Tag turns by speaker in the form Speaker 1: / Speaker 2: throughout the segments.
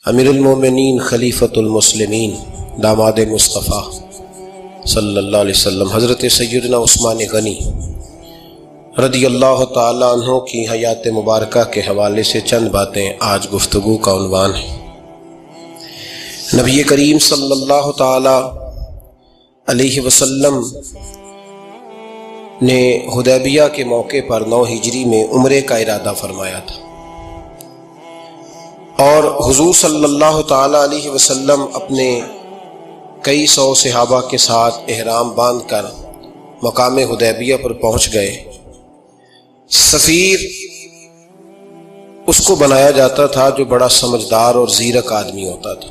Speaker 1: امیر المومنین خلیفۃ المسلمین داماد مصطفیٰ صلی اللہ علیہ وسلم حضرت سیدنا عثمان غنی رضی اللہ تعالیٰ عنہ کی حیات مبارکہ کے حوالے سے چند باتیں آج گفتگو کا عنوان ہے۔ نبی کریم صلی اللہ تعالیٰ علیہ وسلم نے حدیبیہ کے موقع پر 9 ہجری میں عمرے کا ارادہ فرمایا تھا، اور حضور صلی اللہ تعالیٰ علیہ وسلم اپنے کئی سو صحابہ کے ساتھ احرام باندھ کر مقام حدیبیہ پر پہنچ گئے۔ سفیر اس کو بنایا جاتا تھا جو بڑا سمجھدار اور زیرک آدمی ہوتا تھا۔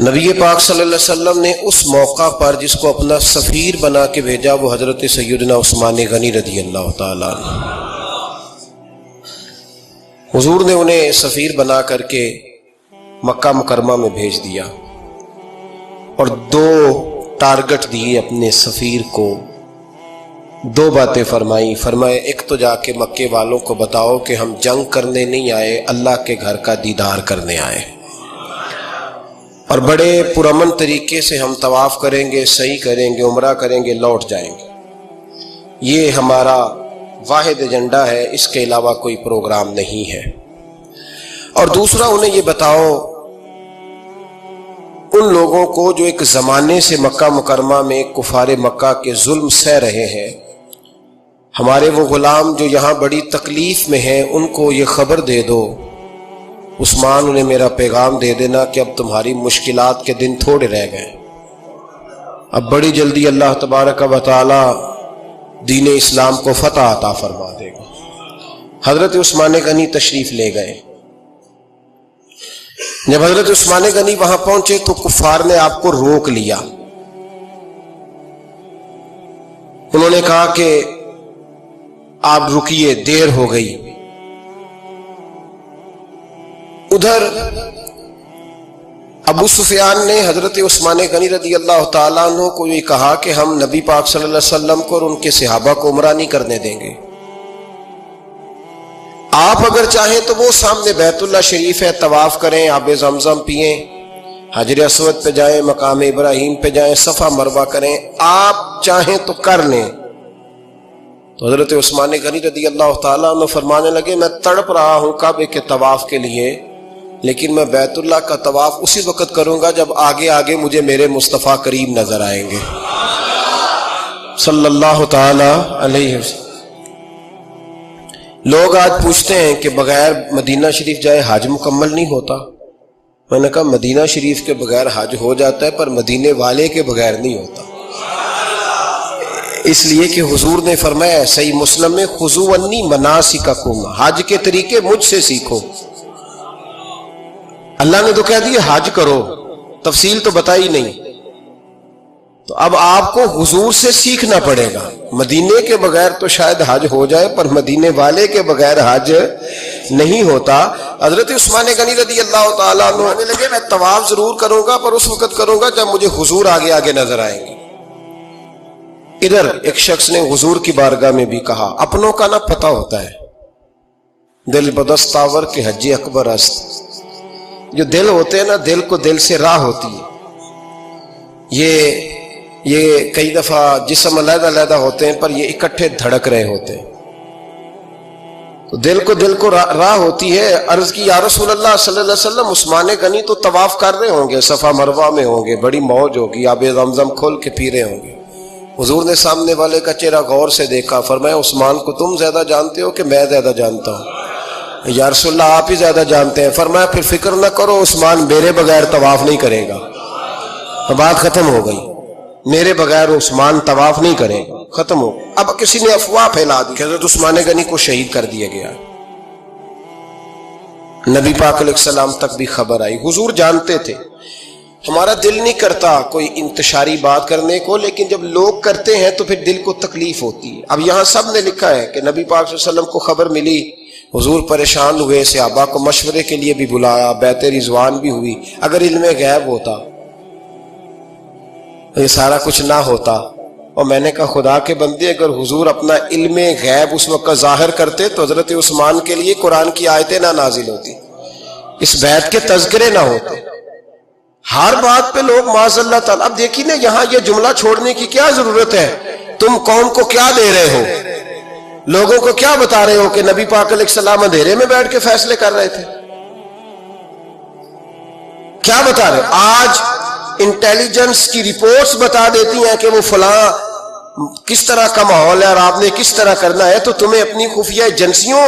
Speaker 1: نبی پاک صلی اللہ علیہ وسلم نے اس موقع پر جس کو اپنا سفیر بنا کے بھیجا وہ حضرت سیدنا عثمان غنی رضی اللہ تعالیٰ عنہ۔ حضور نے انہیں سفیر بنا کر کے مکہ مکرمہ میں بھیج دیا اور 2 ٹارگٹ دیے اپنے سفیر کو، 2 باتیں فرمائے ایک تو جا کے مکے والوں کو بتاؤ کہ ہم جنگ کرنے نہیں آئے، اللہ کے گھر کا دیدار کرنے آئے، اور بڑے پرامن طریقے سے ہم طواف کریں گے، سعی کریں گے، عمرہ کریں گے، لوٹ جائیں گے۔ یہ ہمارا واحد ایجنڈا ہے، اس کے علاوہ کوئی پروگرام نہیں ہے۔ اور دوسرا انہیں یہ بتاؤ ان لوگوں کو جو ایک زمانے سے مکہ مکرمہ میں کفار مکہ کے ظلم سہ رہے ہیں، ہمارے وہ غلام جو یہاں بڑی تکلیف میں ہیں، ان کو یہ خبر دے دو، عثمان انہیں میرا پیغام دے دینا کہ اب تمہاری مشکلات کے دن تھوڑے رہ گئے، اب بڑی جلدی اللہ تبارک و تعالی دین اسلام کو فتح عطا فرما دے گا۔ حضرت عثمان غنی تشریف لے گئے۔ جب حضرت عثمان غنی وہاں پہنچے تو کفار نے آپ کو روک لیا۔ انہوں نے کہا کہ آپ رکیے، دیر ہو گئی۔ ادھر ابو سفیان نے حضرت عثمان غنی رضی اللہ تعالیٰ عنہ کو یہ کہا کہ ہم نبی پاک صلی اللہ علیہ وسلم کو اور ان کے صحابہ کو عمرہ نہیں کرنے دیں گے، آپ اگر چاہیں تو وہ سامنے بیت اللہ شریف ہے، طواف کریں، آب زمزم پئیں، حجر اسود پہ جائیں، مقام ابراہیم پہ جائیں، صفا مروہ کریں، آپ چاہیں تو کر لیں۔ تو حضرت عثمان غنی رضی اللہ تعالیٰ عنہ فرمانے لگے میں تڑپ رہا ہوں کعبے کے طواف کے لیے، لیکن میں بیت اللہ کا طواف اسی وقت کروں گا جب آگے آگے مجھے میرے مصطفیٰ کریم نظر آئیں گے صلی اللہ تعالی علیہ وسلم۔ لوگ آج پوچھتے ہیں کہ بغیر مدینہ شریف جائے حج مکمل نہیں ہوتا۔ میں نے کہا مدینہ شریف کے بغیر حج ہو جاتا ہے، پر مدینے والے کے بغیر نہیں ہوتا، اس لیے کہ حضور نے فرمایا صحیح مسلم میں خذوا عنی مناسککم، حج کے طریقے مجھ سے سیکھو۔ اللہ نے تو کہہ دیا حج کرو، تفصیل تو بتائی نہیں، تو اب آپ کو حضور سے سیکھنا پڑے گا۔ مدینے کے بغیر تو شاید حج ہو جائے، پر مدینے والے کے بغیر حج نہیں ہوتا۔ حضرت عثمان غنی رضی اللہ تعالیٰ عنہ کہنے لگے میں طواف ضرور کروں گا، پر اس وقت کروں گا جب مجھے حضور آگے آگے نظر آئیں گے۔ ادھر ایک شخص نے حضور کی بارگاہ میں بھی کہا، اپنوں کا نہ پتہ ہوتا ہے، دل بدستاور کے حج اکبر است۔ جو دل ہوتے ہیں نا، دل کو دل سے راہ ہوتی ہے۔ یہ کئی دفعہ جسم علیحدہ علیحدہ ہوتے ہیں پر یہ اکٹھے دھڑک رہے ہوتے ہیں، تو دل کو راہ ہوتی ہے۔ عرض کی یا رسول اللہ صلی اللہ علیہ وسلم عثمان غنی تو طواف کر رہے ہوں گے، صفا مروہ میں ہوں گے، بڑی موج ہوگی، آب زمزم کھول کے پی رہے ہوں گے۔ حضور نے سامنے والے کا چہرہ غور سے دیکھا، فرمایا عثمان کو تم زیادہ جانتے ہو کہ میں زیادہ جانتا ہوں؟ یا رسول اللہ آپ ہی زیادہ جانتے ہیں۔ فرمایا پھر فکر نہ کرو، عثمان میرے بغیر طواف نہیں کرے گا۔ بات ختم ہو گئی، میرے بغیر عثمان طواف نہیں کرے گا، ختم ہو۔ اب کسی نے افواہ پھیلا دی کہ حضرت عثمان غنی کو شہید کر دیا گیا۔ نبی پاک علیہ السلام تک بھی خبر آئی، حضور جانتے تھے۔ ہمارا دل نہیں کرتا کوئی انتشاری بات کرنے کو، لیکن جب لوگ کرتے ہیں تو پھر دل کو تکلیف ہوتی ہے۔ اب یہاں سب نے لکھا ہے کہ نبی پاک صلی اللہ علیہ وسلم کو خبر ملی، حضور پریشان ہوئے، صحابہ کو مشورے کے لیے بھی بلایا، بیعت رضوان بھی ہوئی۔ اگر علم غیب ہوتا یہ سارا کچھ نہ ہوتا۔ اور میں نے کہا خدا کے بندے، اگر حضور اپنا علم غیب اس وقت ظاہر کرتے تو حضرت عثمان کے لیے قرآن کی آیتیں نہ نازل ہوتی۔ اس بیعت کے تذکرے نہ ہوتے. ہر بات پہ لوگ معاذ اللہ تعالیٰ. اب دیکھیے نا یہاں یہ جملہ چھوڑنے کی کیا ضرورت ہے؟ تم قوم کو کیا دے رہے ہو؟ لوگوں کو کیا بتا رہے ہو کہ نبی پاک علیہ السلام اندھیرے میں بیٹھ کے فیصلے کر رہے تھے؟ کیا بتا رہے؟ آج انٹیلیجنس کی رپورٹس بتا دیتی ہیں کہ وہ فلاں کس طرح کا ماحول ہے اور آپ نے کس طرح کرنا ہے، تو تمہیں اپنی خفیہ ایجنسیوں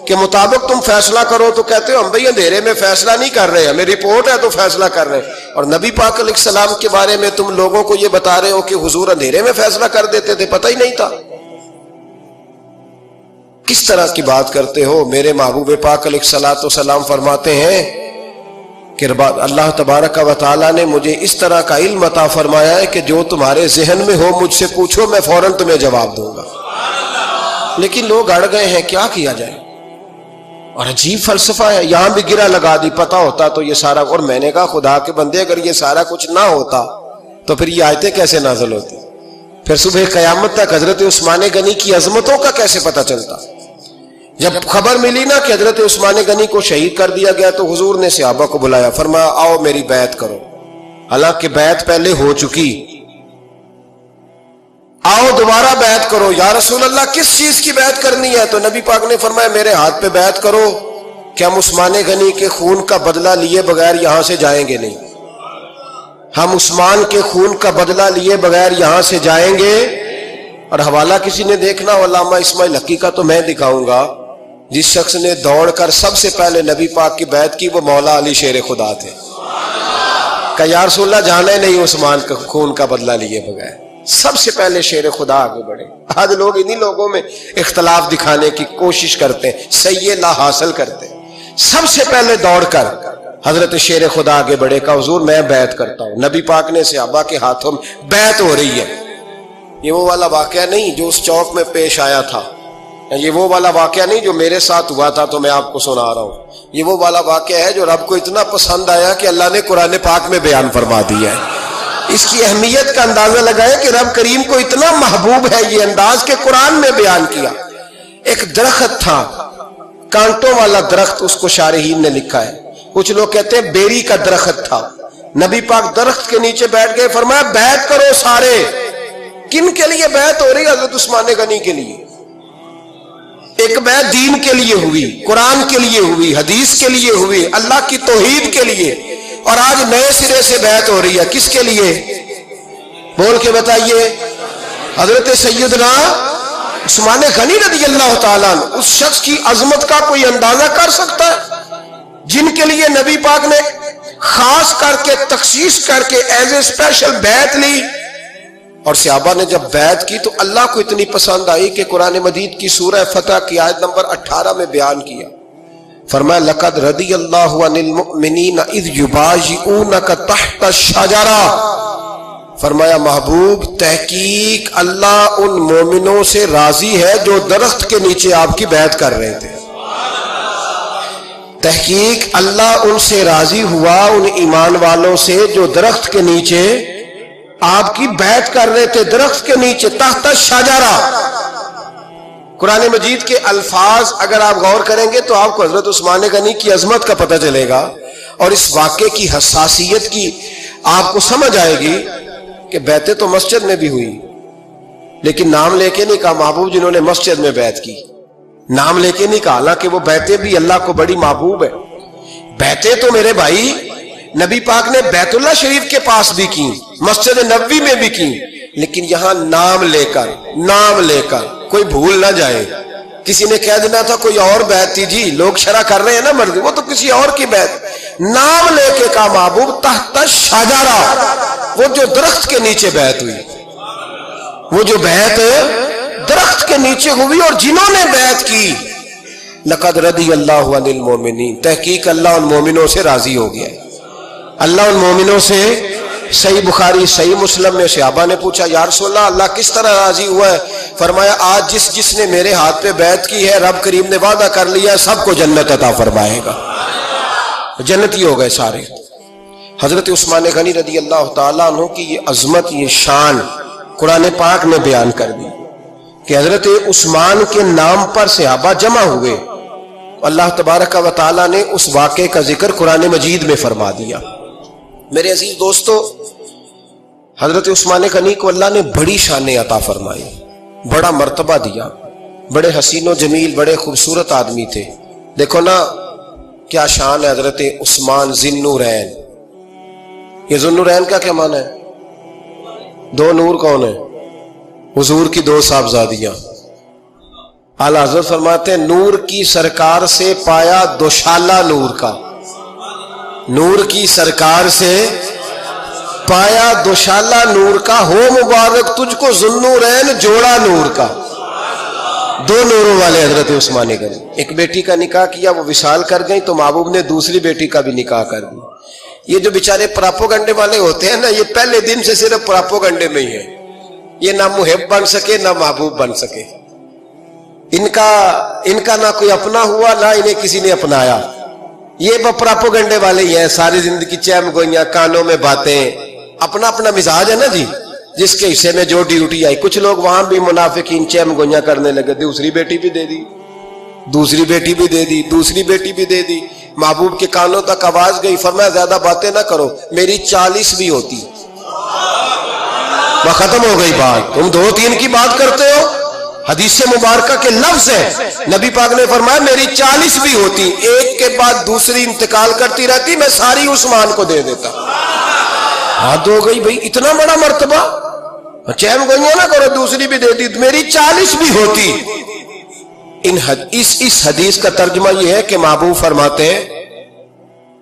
Speaker 1: کے مطابق تم فیصلہ کرو تو کہتے ہو ہم بھئی اندھیرے میں فیصلہ نہیں کر رہے، ہمیں رپورٹ ہے تو فیصلہ کر رہے ہیں. اور نبی پاک علیہ السلام کے بارے میں تم لوگوں کو یہ بتا رہے ہو کہ حضور اندھیرے میں فیصلہ کر دیتے تھے، پتہ ہی نہیں تھا. کس طرح کی بات کرتے ہو؟ میرے محبوب پاک علیہ الصلوۃ والسلام فرماتے ہیں کہ اللہ تبارک و تعالیٰ نے مجھے اس طرح کا علم عطا فرمایا ہے کہ جو تمہارے ذہن میں ہو مجھ سے پوچھو، میں فوراً تمہیں جواب دوں گا. لیکن لوگ اڑ گئے ہیں، کیا کیا جائے؟ اور عجیب فلسفہ ہے. یہاں بھی گرہ لگا دی، پتہ ہوتا تو یہ سارا. اور میں نے کہا خدا کے بندے اگر یہ سارا کچھ نہ ہوتا تو پھر یہ آیتیں کیسے نازل ہوتی؟ پھر صبح قیامت تک حضرت عثمان غنی کی عظمتوں کا کیسے پتہ چلتا؟ جب خبر ملی نا کہ حضرت عثمان غنی کو شہید کر دیا گیا تو حضور نے صحابہ کو بلایا، فرمایا آؤ میری بیعت کرو. حالانکہ بیعت پہلے ہو چکی، آؤ دوبارہ بیعت کرو. یا رسول اللہ کس چیز کی بیعت کرنی ہے؟ تو نبی پاک نے فرمایا میرے ہاتھ پہ بیعت کرو کہ ہم عثمان غنی کے خون کا بدلہ لیے بغیر یہاں سے جائیں گے نہیں. ہم عثمان کے خون کا بدلہ لیے بغیر یہاں سے جائیں گے. اور حوالہ کسی نے دیکھنا علامہ اسماعیل حقی کا تو میں دکھاؤں گا. جس شخص نے دوڑ کر سب سے پہلے نبی پاک کی بیعت کی وہ مولا علی شیر خدا تھے. کہ یا رسول اللہ جانا ہی نہیں عثمان کا خون کا بدلہ لیے بغیر. سب سے پہلے شیر خدا آگے بڑھے. آج لوگ انہی لوگوں میں اختلاف دکھانے کی کوشش کرتے ہیں، صحیح لا حاصل کرتے ہیں. سب سے پہلے دوڑ کر حضرت شیر خدا آگے بڑھے کہ حضور میں بیعت کرتا ہوں. نبی پاک نے صحابہ کے ہاتھوں میں بیعت ہو رہی ہے. یہ وہ والا واقعہ نہیں جو اس چوک میں پیش آیا تھا، یہ وہ والا واقعہ نہیں جو میرے ساتھ ہوا تھا تو میں آپ کو سنا رہا ہوں. یہ وہ والا واقعہ ہے جو رب کو اتنا پسند آیا کہ اللہ نے قرآن پاک میں بیان فرما دیا ہے. اس کی اہمیت کا اندازہ لگائے کہ رب کریم کو اتنا محبوب ہے یہ انداز کہ قرآن میں بیان کیا. ایک درخت تھا، کانٹوں والا درخت، اس کو شارحین نے لکھا ہے. کچھ لوگ کہتے ہیں بیری کا درخت تھا. نبی پاک درخت کے نیچے بیٹھ گئے، فرمایا بیعت کرو سارے. کن کے لیے بیعت ہو رہی؟ حضرت عثمان غنی کے لیے. ایک بیعت دین کے لیے ہوئی، قرآن کے لیے ہوئی، حدیث کے لیے ہوئی، اللہ کی توحید کے لیے. اور آج نئے سرے سے بیعت ہو رہی ہے. کس کے لیے؟ بول کے بتائیے. حضرت سیدنا عثمان غنی رضی اللہ تعالیٰ عنہ. اس شخص کی عظمت کا کوئی اندازہ کر سکتا ہے جن کے لیے نبی پاک نے خاص کر کے تخصیص کر کے ایز اے اسپیشل بیعت لی. اور صحابہ نے جب بیعت کی تو اللہ کو اتنی پسند آئی کہ قرآن مجید کی سورہ فتح کی آیت نمبر 18 میں بیان کیا. فرمایا لقد رضی اللہ عن المؤمنین اذ یبایعونک تحت الشجرہ. فرمایا محبوب تحقیق اللہ ان مومنوں سے راضی ہے جو درخت کے نیچے آپ کی بیعت کر رہے تھے. تحقیق اللہ ان سے راضی ہوا، ان ایمان والوں سے جو درخت کے نیچے آپ کی بیعت کر رہے تھے. درخت کے نیچے تحت الشجرہ. قرآن مجید کے الفاظ اگر آپ غور کریں گے تو آپ کو حضرت عثمان غنی کی عظمت کا پتہ چلے گا اور اس واقعے کی حساسیت کی آپ کو سمجھ آئے گی کہ بیعتیں تو مسجد میں بھی ہوئی لیکن نام لے کے نہیں کہا محبوب جنہوں نے مسجد میں بیعت کی. نام لے کے نہیں کہا، حالانکہ وہ بیعتیں بھی اللہ کو بڑی محبوب ہے. بیعتیں تو میرے بھائی نبی پاک نے بیت اللہ شریف کے پاس بھی کی، مسجد نبوی میں بھی کی، لیکن یہاں نام لے کر کوئی بھول نہ جائے. کسی نے کہہ دینا تھا کوئی اور بیعت تھی جی، لوگ شرح کر رہے ہیں نا مرضی، وہ تو کسی اور کی بیعت. نام لے کے کہا محبوب تحت الشجرہ. وہ جو درخت کے نیچے بیعت ہوئی، وہ جو بیعت درخت کے نیچے ہوئی اور جنہوں نے بیعت کی لقد رضی اللہ عن المؤمنین. تحقیق اللہ ان مومنوں سے راضی ہو گیا. اللہ ان مومنوں سے. صحیح بخاری صحیح مسلم میں صحابہ نے پوچھا یا رسول اللہ اللہ کس طرح راضی ہوا ہے؟ فرمایا آج جس نے میرے ہاتھ پہ بیعت کی ہے رب کریم نے وعدہ کر لیا سب کو جنت عطا فرمائے گا. جنتی ہو گئے سارے. حضرت عثمان غنی رضی اللہ تعالیٰ عنہ کی یہ عظمت، یہ شان قرآن پاک نے بیان کر دی کہ حضرت عثمان کے نام پر صحابہ جمع ہوئے. اللہ تبارک و تعالیٰ نے اس واقعے کا ذکر قرآن مجید میں فرما دیا۔ میرے عزیز دوستو، حضرت عثمان غنی کو اللہ نے بڑی شان عطا فرمائی، بڑا مرتبہ دیا، بڑے حسین و جمیل، بڑے خوبصورت آدمی تھے۔ دیکھو نا کیا شان ہے حضرت عثمان ذی النورین۔ یہ ذی النورین کا کیا معنی ہے؟ دو نور کون ہیں؟ حضور کی دو صاحبزادیاں۔ اعلیٰ حضرت فرماتے ہیں نور کی سرکار سے پایا دوشالہ نور کا، نور کی سرکار سے پایا دوشالہ نور کا، ہو مبارک تجھ کو ذی النورین جوڑا نور کا۔ دو نوروں والے حضرت عثمان غنی۔ ایک بیٹی کا نکاح کیا، وہ وصال کر گئی تو محبوب نے دوسری بیٹی کا بھی نکاح کر دیا۔ یہ جو بیچارے پراپوگنڈے والے ہوتے ہیں نا، یہ پہلے دن سے صرف پراپوگنڈے میں ہی ہے، یہ نہ محب بن سکے نہ محبوب بن سکے۔ ان کا نہ کوئی اپنا ہوا نہ انہیں کسی نے اپنایا، یہ پراپوگنڈے والے ہی ہیں، ساری زندگی چیم گوئیاں، کانوں میں باتیں، اپنا اپنا مزاج ہے نا جی، جس کے حصے میں جو ڈیوٹی آئی۔ کچھ لوگ وہاں بھی منافقین چیم گوئیاں کرنے لگے، دوسری بیٹی بھی دے دی، دوسری بیٹی بھی دے دی، دوسری بیٹی بھی دے دی۔ محبوب کے کانوں تک آواز گئی، فرمایا زیادہ باتیں نہ کرو، میری 40 بھی ہوتی۔ وہ ختم ہو گئی بات، تم 2-3 کی بات کرتے ہو، حدیث مبارکہ کے لفظ ہیں، نبی پاک نے فرمایا میری 40 بھی ہوتی، ایک کے بعد دوسری انتقال کرتی رہتی، میں ساری عثمان کو دے دیتا۔ حد ہو گئی بھئی، اتنا بڑا مرتبہ، چیم گوئیاں نہ کرو، دوسری بھی دے دی، میری 40 بھی ہوتی۔ اس حدیث کا ترجمہ یہ ہے کہ محبوب فرماتے ہیں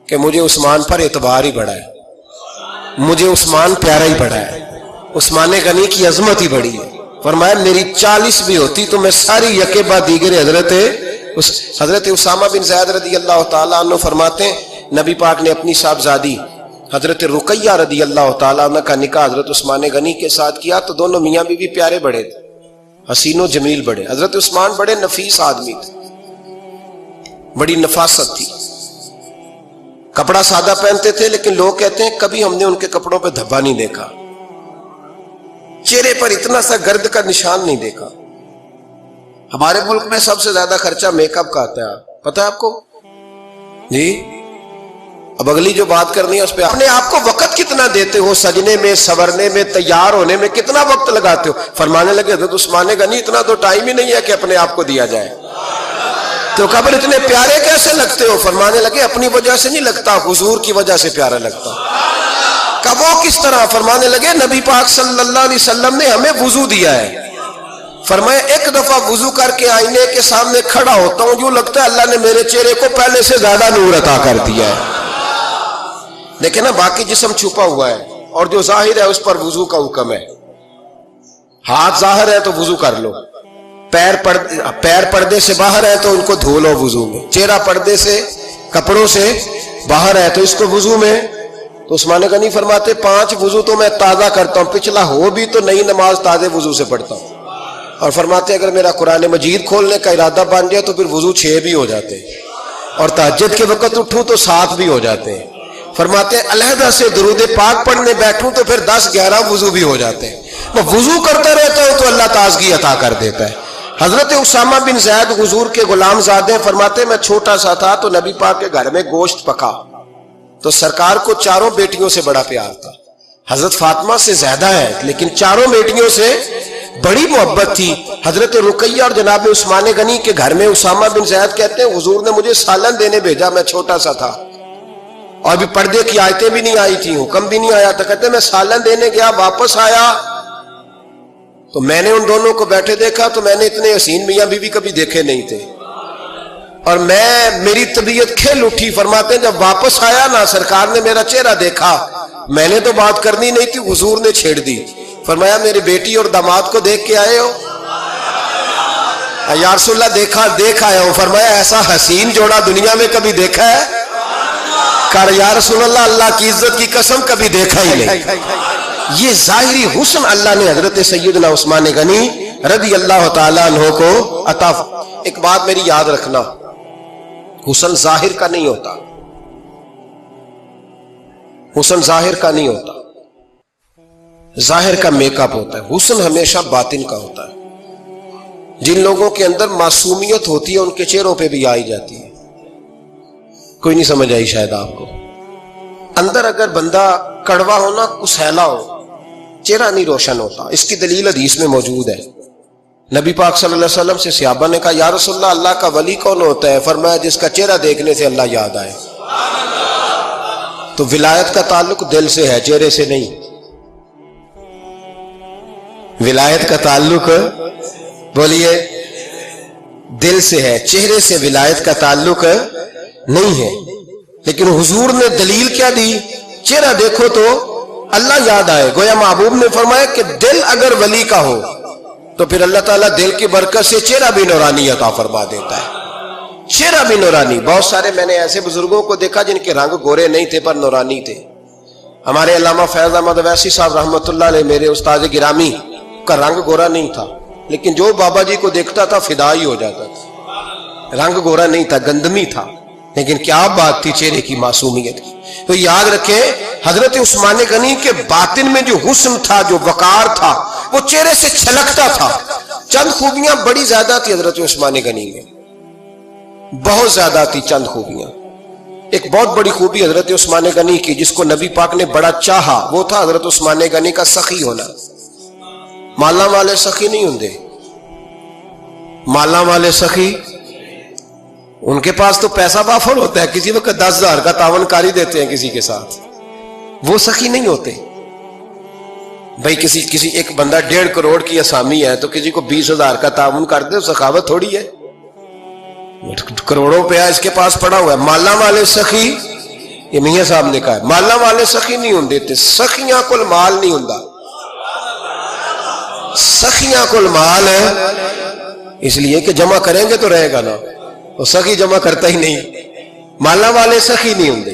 Speaker 1: کہ مجھے عثمان پر اعتبار ہی بڑا ہے، مجھے عثمان پیارا ہی بڑا ہے، عثمان غنی کی عظمت ہی بڑی ہے۔ فرمایا میری 40 بھی ہوتی تو میں ساری یکے بعد دیگر حضرت اسامہ بن زید رضی اللہ تعالیٰ عنہ فرماتے ہیں نبی پاک نے اپنی صاحبزادی حضرت رقیہ رضی اللہ تعالیٰ عنہ کا نکاح حضرت عثمان غنی کے ساتھ کیا تو دونوں میاں بیوی پیارے بڑے تھے، حسین و جمیل بڑے۔ حضرت عثمان بڑے نفیس آدمی تھے، بڑی نفاست تھی، کپڑا سادہ پہنتے تھے، لیکن لوگ کہتے ہیں کبھی ہم نے ان کے کپڑوں پہ دھبا نہیں دیکھا، چہرے پر اتنا سا گرد کا نشان نہیں دیکھا۔ ہمارے ملک میں سب سے زیادہ خرچہ میک اپ کا آتا ہے، پتہ ہے آپ کو جی؟ اب اگلی جو بات کرنی ہے اس پہ اپنے آپ کو وقت کتنا دیتے ہو، سجنے میں، سورنے میں، تیار ہونے میں کتنا وقت لگاتے ہو؟ فرمانے لگے حضرت عثمان غنی اتنا تو ٹائم ہی نہیں ہے کہ اپنے آپ کو دیا جائے۔ تو قبر اتنے پیارے کیسے لگتے ہو؟ فرمانے لگے اپنی وجہ سے نہیں لگتا، حضور کی وجہ سے پیارا لگتا۔ کب وہ کس طرح؟ فرمانے لگے نبی پاک صلی اللہ علیہ وسلم نے ہمیں وضو دیا ہے، فرمایا ایک دفعہ وضو کر کے آئینے کے سامنے کھڑا ہوتا ہوں جو لگتا ہے اللہ نے میرے چہرے کو پہلے سے زیادہ نور عطا کر دیا ہے۔ لیکن نا باقی جسم چھپا ہوا ہے اور جو ظاہر ہے اس پر وضو کا حکم ہے۔ ہاتھ ظاہر ہے تو وضو کر لو، پیر پردے سے باہر ہے تو ان کو دھو لو وضو میں، چہرہ پردے سے کپڑوں سے باہر ہے تو اس کو وضو میں۔ تو عثمان غنی فرماتے 5 وضو تو میں تازہ کرتا ہوں، پچھلا ہو بھی تو نئی نماز تازے وضو سے پڑھتا ہوں، اور فرماتے اگر میرا قرآن مجید کھولنے کا ارادہ بن جائے تو پھر وضو 6 بھی ہو جاتے ہیں، اور تہجد کے وقت اٹھوں تو 7 بھی ہو جاتے ہیں۔ فرماتے ہیں علیحدہ سے درود پاک پڑھنے بیٹھوں تو پھر 10-11 وضو بھی ہو جاتے ہیں۔ میں وضو کرتا رہتا ہوں تو اللہ تازگی عطا کر دیتا ہے۔ حضرت اسامہ بن زید حضور کے غلام زادے فرماتے میں چھوٹا سا تھا تو نبی پاک کے گھر میں گوشت پکا تو سرکار کو 4 بیٹیوں سے بڑا پیار تھا، حضرت فاطمہ سے زیادہ ہے لیکن 4 بیٹیوں سے بڑی محبت تھی۔ حضرت رقیہ اور جناب عثمان غنی کے گھر میں اسامہ بن زید کہتے ہیں حضور نے مجھے سالن دینے بھیجا، میں چھوٹا سا تھا اور بھی پردے کی آیتیں بھی نہیں آئی تھی، حکم بھی نہیں آیا تھا، کہتے ہیں میں سالن دینے گیا، واپس آیا تو میں نے ان دونوں کو بیٹھے دیکھا تو میں نے اتنے حسین میاں بیوی کبھی دیکھے نہیں تھے، اور میری طبیعت کھل اٹھی۔ فرماتے ہیں جب واپس آیا نا سرکار نے میرا چہرہ دیکھا، میں نے تو بات کرنی نہیں تھی، حضور نے چھیڑ دی۔ فرمایا میری بیٹی اور داماد کو دیکھ کے آئے ہو؟ یا رسول اللہ دیکھ آیا ہوں۔ فرمایا ایسا حسین جوڑا دنیا میں کبھی دیکھا ہے؟ کہا یا رسول اللہ اللہ کی عزت کی قسم کبھی دیکھا ہی نہیں۔ یہ ظاہری حسن اللہ نے حضرت سیدنا عثمان غنی رضی اللہ تعالیٰ عنہ کو عطا۔ ایک بات میری یاد رکھنا، حسن ظاہر کا نہیں ہوتا، حسن ظاہر کا نہیں ہوتا، ظاہر کا میک اپ ہوتا ہے، حسن ہمیشہ باطن کا ہوتا ہے۔ جن لوگوں کے اندر معصومیت ہوتی ہے ان کے چہروں پہ بھی آئی جاتی ہے، کوئی نہیں سمجھ آئی شاید آپ کو. اندر اگر بندہ کڑوا ہونا کسیلا ہو چہرہ نہیں روشن ہوتا. اس کی دلیل حدیث میں موجود ہے. نبی پاک صلی اللہ علیہ وسلم سے صحابہ نے کہا یا رسول اللہ اللہ کا ولی کون ہوتا ہے؟ فرمایا جس کا چہرہ دیکھنے سے اللہ یاد آئے. تو ولایت کا تعلق دل سے ہے، چہرے سے نہیں. ولایت کا تعلق بولیے دل سے ہے، چہرے سے ولایت کا تعلق نہیں ہے. لیکن حضور نے دلیل کیا دی؟ چہرہ دیکھو تو اللہ یاد آئے. گویا محبوب نے فرمایا کہ دل اگر ولی کا ہو تو پھر اللہ تعالیٰ دل کی برکت سے چہرہ بھی نورانی عطا فرما دیتا ہے. چہرہ بھی نورانی. بہت سارے میں نے ایسے بزرگوں کو دیکھا جن کے رنگ گورے نہیں تھے پر نورانی تھے. ہمارے علامہ فیض احمد اویسی صاحب رحمۃ اللہ علیہ میرے استاد گرامی کا رنگ گورا نہیں تھا، لیکن جو بابا جی کو دیکھتا تھا فدا ہی ہو جاتا تھا. رنگ گورا نہیں تھا، گندمی تھا، لیکن کیا بات تھی چہرے کی معصومیت کی. تو یاد رکھیں حضرت عثمان غنی کے باطن میں جو حسن تھا، جو وقار تھا، وہ چہرے سے چھلکتا تھا. چند خوبیاں بڑی زیادہ تھی حضرت عثمان غنی میں، بہت زیادہ تھی چند خوبیاں. ایک بہت بڑی خوبی حضرت عثمان غنی کی جس کو نبی پاک نے بڑا چاہا، وہ تھا حضرت عثمان غنی کا سخی ہونا. مالا والے سخی نہیں ہوندے. مالا والے سخی ان کے پاس تو پیسہ وافر ہوتا ہے، کسی وقت 10,000 کا تعاون کاری دیتے ہیں کسی کے ساتھ. وہ سخی نہیں ہوتے. بھائی کسی ایک بندہ 1.5 کروڑ کی اسامی ہے تو کسی کو 20,000 کا تعاون کر دے، سخاوت تھوڑی ہے. کروڑوں روپیہ اس کے پاس پڑا ہوا ہے. مالا والے سخی، یہ میاں صاحب نے کہا ہے، مالا والے سخی نہیں ہوندے. سخیاں کل مال نہیں ہوندا. سخیاں کل مال ہے اس لیے کہ جمع کریں گے تو رہے گا نا. وہ سخی جمع کرتا ہی نہیں. مالا والے سخی نہیں ہوندے.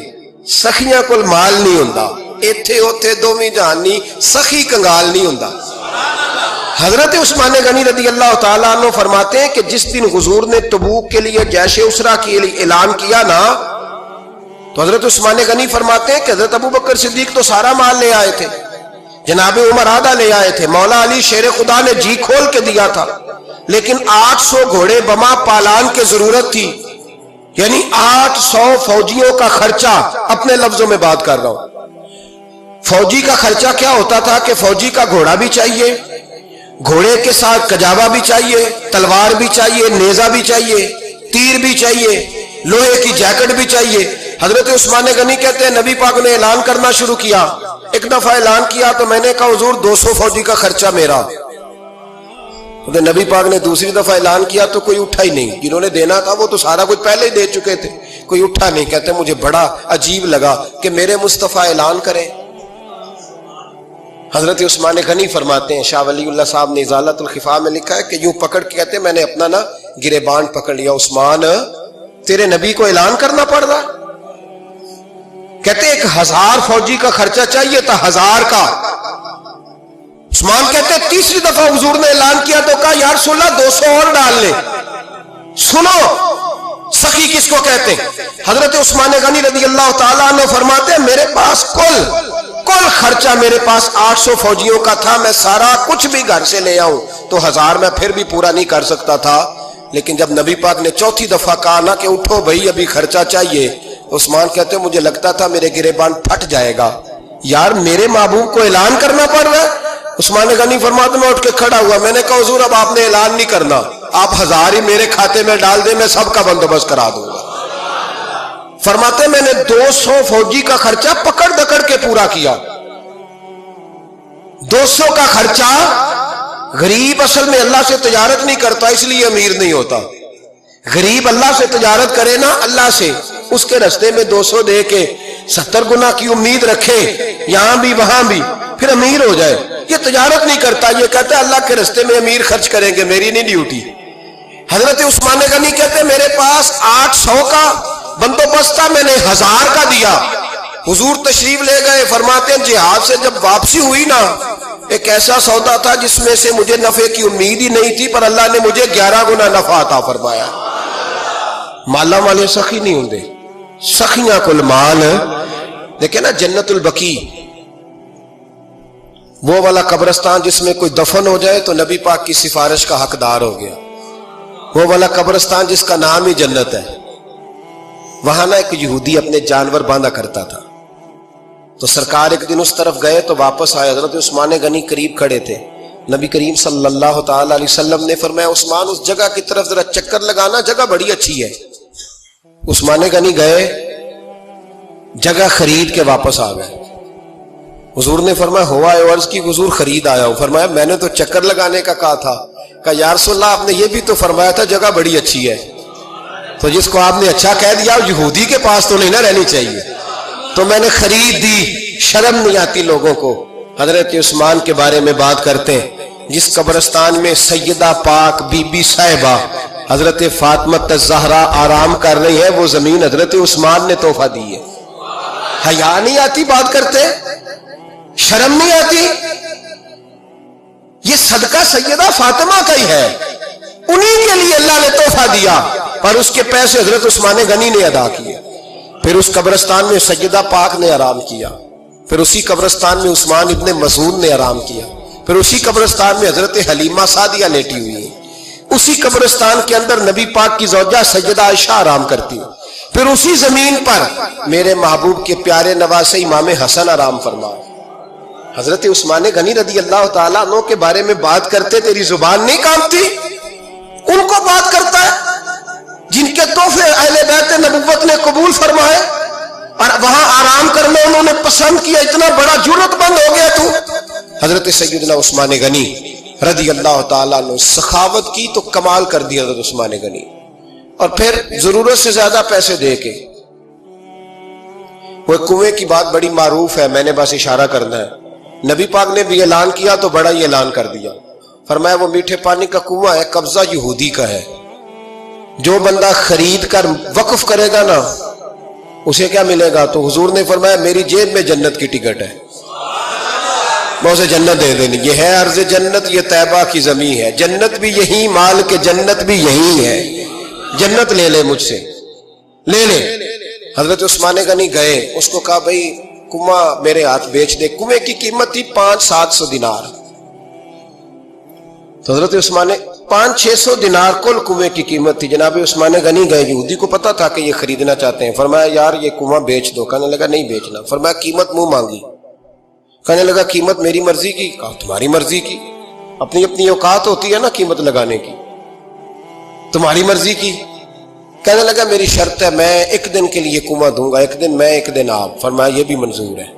Speaker 1: سخیاں کل مال نہیں ہوندا. ایتھے اوتھے دوویں جہانی سخی کنگال نہیں ہوندا. حضرت عثمان غنی رضی اللہ تعالیٰ عنہ فرماتے ہیں کہ جس دن حضور نے تبوک کے لیے جیش اسرا کے لیے اعلان کیا نا، تو حضرت عثمان غنی فرماتے ہیں کہ حضرت ابو بکر صدیق تو سارا مال لے آئے تھے، جناب عمر آدھا لے آئے تھے، مولا علی شیر خدا نے جی کھول کے دیا تھا، لیکن 800 گھوڑے بما پالان کی ضرورت تھی. یعنی 800 فوجیوں کا خرچہ. اپنے لفظوں میں بات کر رہا ہوں. فوجی کا خرچہ کیا ہوتا تھا کہ فوجی کا گھوڑا بھی چاہیے، گھوڑے کے ساتھ کجاوا بھی چاہیے، تلوار بھی چاہیے، نیزہ بھی چاہیے، تیر بھی چاہیے، لوہے کی جیکٹ بھی چاہیے. حضرت عثمان غنی کہتے ہیں نبی پاک نے اعلان کرنا شروع کیا. ایک دفعہ اعلان کیا تو میں نے کہا حضور 200 فوجی کا خرچہ میرا. نبی پاک نے دوسری دفعہ اعلان کیا تو کوئی اٹھا ہی نہیں. جنہوں نے دینا تھا وہ تو سارا کچھ پہلے ہی دے چکے تھے، کوئی اٹھا نہیں. کہتے مجھے بڑا عجیب لگا کہ میرے مصطفیٰ اعلان کریں. حضرت عثمان غنی فرماتے ہیں، شاہ ولی اللہ صاحب نے ازالت الخفا میں لکھا ہے کہ یوں پکڑ کے کہتے ہیں میں نے اپنا نا گریبان پکڑ لیا. عثمان تیرے نبی کو اعلان کرنا پڑ رہا. کہتے 1000 فوجی کا خرچہ چاہیے تھا، 1000 کا. عثمان کہتے تیسری دفعہ حضور نے اعلان کیا تو کہا یا رسول اللہ 200 اور ڈال لے. سنو سخی کس کو کہتے ہیں. حضرت عثمان غنی رضی اللہ تعالیٰ عنہ فرماتے ہیں میرے پاس کل خرچہ میرے پاس 800 فوجیوں کا تھا. میں سارا کچھ بھی گھر سے لے آؤں تو 1000 میں پھر بھی پورا نہیں کر سکتا تھا. لیکن جب نبی پاک نے چوتھی دفعہ کہا نا کہ اٹھو بھائی ابھی خرچہ چاہیے، عثمان کہتے مجھے لگتا تھا میرے گریبان پھٹ جائے گا. یار میرے محبوب کو اعلان کرنا پڑ رہا ہے. عثمان غنی فرماتے میں اٹھ کے کھڑا ہوا. میں نے کہا حضور اب آپ نے اعلان نہیں کرنا، آپ 1000 ہی میرے کھاتے میں ڈال دیں، میں سب کا بندوبست کرا دوں گا. فرماتے میں نے 200 فوجی کا خرچہ پکڑ دکڑ کے پورا کیا. 200 کا خرچہ. غریب اصل میں اللہ سے تجارت نہیں کرتا اس لیے امیر نہیں ہوتا. غریب اللہ سے تجارت کرے نا، اللہ سے، اس کے رستے میں 200 دے کے 70 گنا کی امید رکھے یہاں بھی وہاں بھی، پھر امیر ہو جائے. یہ تجارت نہیں کرتا، یہ کہتا ہے اللہ کے رستے میں امیر خرچ کریں گے، میری نہیں ڈیوٹی. حضرت عثمان غنی کہتے میرے پاس 800 کا بندوبست تھا، میں نے 1000 کا دیا. حضور تشریف لے گئے. فرماتے ہیں جہاد سے جب واپسی ہوئی نا، ایک ایسا سودا تھا جس میں سے مجھے نفع کی امید ہی نہیں تھی، پر اللہ نے مجھے 11 گنا نفع عطا فرمایا. مالا والے سخی نہیں ہوندے، سخیاں کل مال. دیکھیں نا جنت البقیع، وہ والا قبرستان جس میں کوئی دفن ہو جائے تو نبی پاک کی سفارش کا حقدار ہو گیا. وہ والا قبرستان جس کا نام ہی جنت ہے، وہاں نا ایک یہودی اپنے جانور باندھا کرتا تھا، تو سرکار ایک دن اس طرف گئے تو واپس آئے، حضرت عثمان غنی قریب کھڑے تھے، نبی کریم صلی اللہ تعالی علیہ وسلم نے فرمایا عثمان اس جگہ کی طرف ذرا چکر لگانا، جگہ بڑی اچھی ہے۔ عثمان غنی گئے، جگہ خرید کے واپس آ گئے۔ حضور نے فرمایا ہوا ہے؟ عرض کی حضور خرید آیا ہوں۔ فرمایا میں نے تو چکر لگانے کا کہا تھا۔ کہا یا رسول اللہ آپ نے یہ بھی تو فرمایا تھا جگہ بڑی اچھی ہے، تو جس کو آپ نے اچھا کہہ دیا یہودی کے پاس تو نہیں نہ رہنی چاہیے، تو میں نے خرید دی۔ شرم نہیں آتی لوگوں کو۔ حضرت عثمان کے بارے میں بات کرتے ہیں، جس قبرستان میں سیدہ پاک بی بی صاحبہ حضرت فاطمہ الزہرا آرام کر رہی ہے، وہ زمین حضرت عثمان نے تحفہ دی ہے۔ حیا نہیں آتی بات کرتے؟ شرم نہیں آتی؟ یہ صدقہ سیدہ فاطمہ کا ہی ہے، انہی کے لیے اللہ نے تحفہ دیا، اور اس کے پیسے حضرت عثمان غنی نے ادا کیے۔ پھر اس قبرستان میں سیدہ پاک نے آرام کیا، پھر اسی قبرستان میں عثمان ابن مسعود نے آرام کیا، پھر اسی قبرستان میں حضرت حلیمہ سعدیہ لیٹی ہوئی ہیں، اسی قبرستان کے اندر نبی پاک کی زوجہ سیدہ عائشہ آرام کرتی ہیں، پھر اسی زمین پر میرے محبوب کے پیارے نواسے امام حسن آرام فرما۔ حضرت عثمان غنی رضی اللہ تعالیٰ عنہ کے بارے میں بات کرتے تیری زبان نہیں کانپتی؟ ان کو بات کرتا ہے جن کے تحفے اہل بیت نبوت نے قبول فرمائے اور وہاں آرام کرنا انہوں نے پسند کیا، اتنا بڑا جرأت مند ہو گیا تو۔ حضرت سیدنا عثمان غنی رضی اللہ تعالیٰ عنہ سخاوت کی تو کمال کر دیا حضرت عثمان غنی، اور پھر ضرورت سے زیادہ پیسے دے کے وہ کنویں کی بات بڑی معروف ہے، میں نے بس اشارہ کرنا ہے، نبی پاک نے بھی اعلان کیا تو بڑا ہی اعلان کر دیا، فرمایا وہ میٹھے پانی کا کنواں ہے، قبضہ یہودی کا ہے، جو بندہ خرید کر وقف کرے گا نا اسے کیا ملے گا؟ تو حضور نے فرمایا میری جیب میں جنت کی ٹکٹ ہے، میں اسے جنت دے دینی، یہ ہے عرض جنت، یہ طیبہ کی زمین ہے، جنت بھی یہی، مال کے جنت بھی یہی ہے، جنت لے لے مجھ سے، لے لے۔ حضرت عثمان غنی گئے، اس کو کہا بھائی کنواں میرے ہاتھ بیچ دے، کنویں کی قیمت تھی 500-700 دینار، تو حضرت عثمان 500-600 دینار کل کنویں کی قیمت تھی۔ جناب عثمان غنی گئے، یہودی کو پتا تھا کہ یہ خریدنا چاہتے ہیں، فرمایا یار یہ کنواں بیچ دو، کہنے لگا نہیں بیچنا، فرمایا قیمت منہ مانگی، کہنے لگا قیمت میری مرضی کی، کہا تمہاری مرضی کی، اپنی اپنی اوقات ہوتی ہے نا قیمت لگانے کی، تمہاری مرضی کی، کہنے لگا میری شرط ہے میں ایک دن کے لیے کنواں دوں گا، ایک دن میں ایک دن آپ، فرمایا یہ بھی منظور ہے،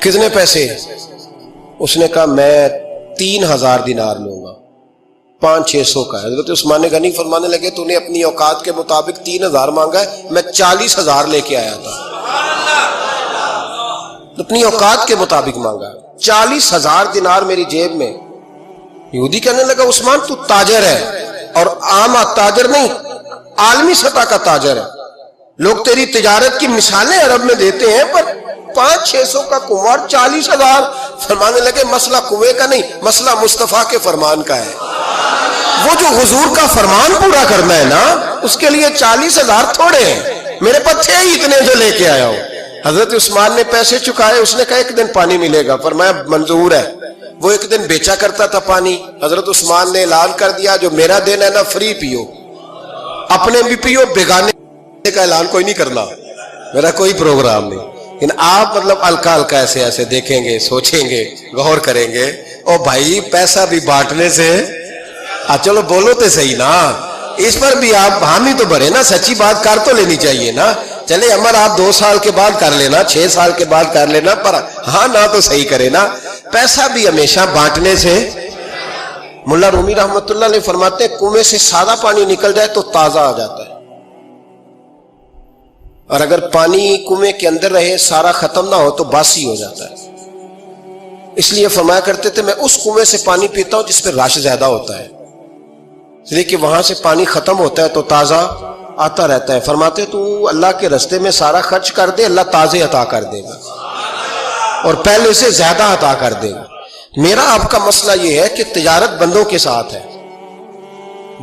Speaker 1: کتنے پیسے؟ اس نے کہا میں 3000 دینار لوں گا، 500-600 کا ہے۔ حضرت عثمان غنی فرمانے لگے تو نے اپنی اوقات کے مطابق 3000 مانگا ہے، میں 40,000 لے کے آیا تھا، اپنی اوقات کے مطابق مانگا، 40,000 دینار میری جیب میں۔ یہودی کہنے لگا عثمان تو تاجر ہے، اور عام تاجر نہیں، عالمی سطح کا تاجر ہے، لوگ تیری تجارت کی مثالیں عرب میں دیتے ہیں، پر 500-600 کا کنواں 40,000، فرمانے لگے مسئلہ کنویں کا نہیں، مسئلہ مصطفیٰ کے فرمان کا ہے، وہ جو حضور کا فرمان پورا کرنا ہے نا اس کے لیے 40,000 تھوڑے ہیں، میرے پاس تھے ہی اتنے جو لے کے آیا ہوں۔ حضرت عثمان نے پیسے چکائے، اس نے کہا ایک دن پانی ملے گا، فرمایا منظور ہے، وہ ایک دن بیچا کرتا تھا پانی، حضرت عثمان نے اعلان کر دیا جو میرا دن ہے نا فری پیو، اپنے بھی پیو، بیگانے کا اعلان کوئی نہیں کرنا، میرا کوئی پروگرام نہیں، لیکن آپ مطلب ہلکا ہلکا ایسے ایسے دیکھیں گے، سوچیں گے، غور کریں گے، او بھائی پیسہ بھی بانٹنے سے، چلو بولو تو صحیح نا، اس پر بھی آپ حامی تو بھرے نا، سچی بات کر تو لینی چاہیے نا، چلے عمر آپ 2 سال کے بعد کر لینا، 6 سال کے بعد کر لینا، پر ہاں نہ تو صحیح کرے نا، پیسہ بھی ہمیشہ بانٹنے سے۔ ملا رومی رحمت اللہ علیہ فرماتے ہیں کنویں سے سادہ پانی نکل جائے تو تازہ آ جاتا ہے، اور اگر پانی کنویں کے اندر رہے سارا ختم نہ ہو تو باسی ہو جاتا ہے، اس لیے فرمایا کرتے تھے میں اس کنویں سے پانی پیتا ہوں جس پہ رش زیادہ ہوتا ہے، اس لیے کہ وہاں سے پانی ختم ہوتا ہے تو تازہ آتا رہتا ہے۔ فرماتے تو اللہ کے راستے میں سارا خرچ کر دے، اللہ تازے عطا کر دے گا اور پہلے سے زیادہ عطا کر دے گا۔ میرا آپ کا مسئلہ یہ ہے کہ تجارت بندوں کے ساتھ ہے،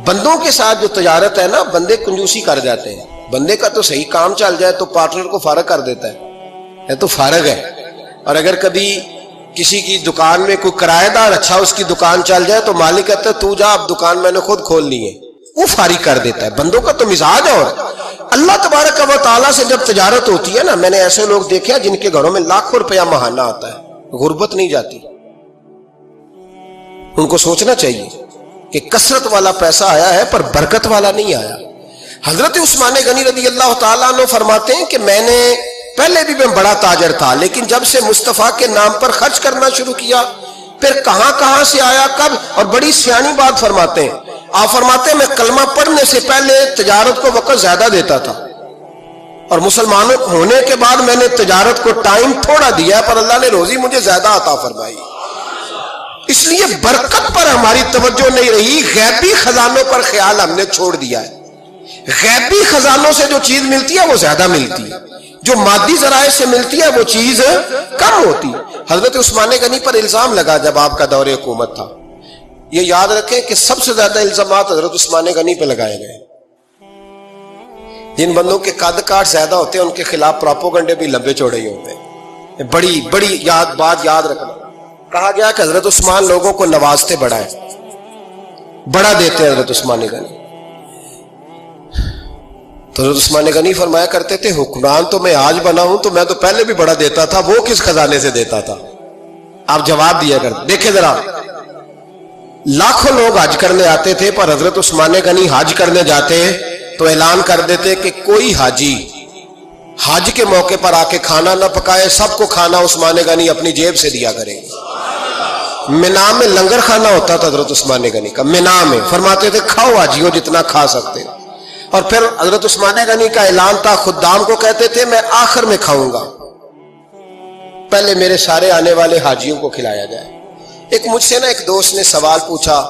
Speaker 1: بندوں کے ساتھ جو تجارت ہے نا بندے کنجوسی کر جاتے ہیں، بندے کا تو صحیح کام چل جائے تو پارٹنر کو فارغ کر دیتا ہے، تو فارغ ہے، اور اگر کبھی کسی کی دکان میں کوئی کرایہ دار اچھا اس کی دکان چل جائے تو مالک کہتا ہے تو جا اب دکان میں نے خود کھول لی ہے، وہ فارغ کر دیتا ہے. بندوں کا تو مزاج اور اللہ تبارک و تعالیٰ سے جب تجارت ہوتی ہے نا، میں نے ایسے لوگ دیکھے ہیں جن کے گھروں میں لاکھوں روپیہ ماہانہ آتا ہے، غربت نہیں جاتی. ان کو سوچنا چاہیے کہ کثرت والا پیسہ آیا ہے پر برکت والا نہیں آیا. حضرت عثمان غنی رضی اللہ تعالیٰ عنہ فرماتے ہیں کہ میں نے پہلے بھی میں بڑا تاجر تھا، لیکن جب سے مصطفیٰ کے نام پر خرچ کرنا شروع کیا، پھر کہاں کہاں سے آیا کب. اور بڑی سیانی بات فرماتے ہیں، آپ فرماتے ہیں میں کلمہ پڑھنے سے پہلے تجارت کو وقت زیادہ دیتا تھا، اور مسلمان ہونے کے بعد میں نے تجارت کو ٹائم تھوڑا دیا، پر اللہ نے روزی مجھے زیادہ عطا فرمائی. اس لیے برکت پر ہماری توجہ نہیں رہی، غیبی خزانوں پر خیال ہم نے چھوڑ دیا ہے. غیبی خزانوں سے جو چیز ملتی ہے وہ زیادہ ملتی ہے، جو مادی ذرائع سے ملتی ہے وہ چیز کم ہوتی. حضرت عثمان غنی پر الزام لگا جب آپ کا دور حکومت تھا. یہ یاد رکھیں کہ سب سے زیادہ الزامات حضرت عثمان غنی پہ لگائے گئے. جن بندوں کے قد کاٹ زیادہ ہوتے ہیں ان کے خلاف پراپوگنڈے بھی لمبے چوڑے ہی ہوتے ہیں. بڑی بڑی بات یاد رکھنا. کہا گیا کہ حضرت عثمان لوگوں کو نوازتے بڑا ہے، بڑا دیتے ہیں حضرت عثمان غنی. تو حضرت عثمان غنی فرمایا کرتے تھے حکمران تو میں آج بنا ہوں تو میں تو پہلے بھی بڑا دیتا تھا، وہ کس خزانے سے دیتا تھا؟ آپ جواب دیا کرتے. دیکھیں ذرا، لاکھوں لوگ حج کرنے آتے تھے، پر حضرت عثمان غنی حج کرنے جاتے تو اعلان کر دیتے کہ کوئی حاجی حج کے موقع پر آ کے کھانا نہ پکائے، سب کو کھانا عثمان غنی اپنی جیب سے دیا کریں گے. مینا میں لنگر کھانا ہوتا تھا حضرت عثمان غنی کا، مینا میں. فرماتے تھے کھاؤ حاجیوں جتنا کھا سکتے. اور پھر حضرت عثمان غنی کا اعلان تھا، خدام کو کہتے تھے میں آخر میں کھاؤں گا، پہلے میرے سارے آنے والے حاجیوں کو کھلایا جائے. ایک مجھ سے نا ایک دوست نے سوال پوچھا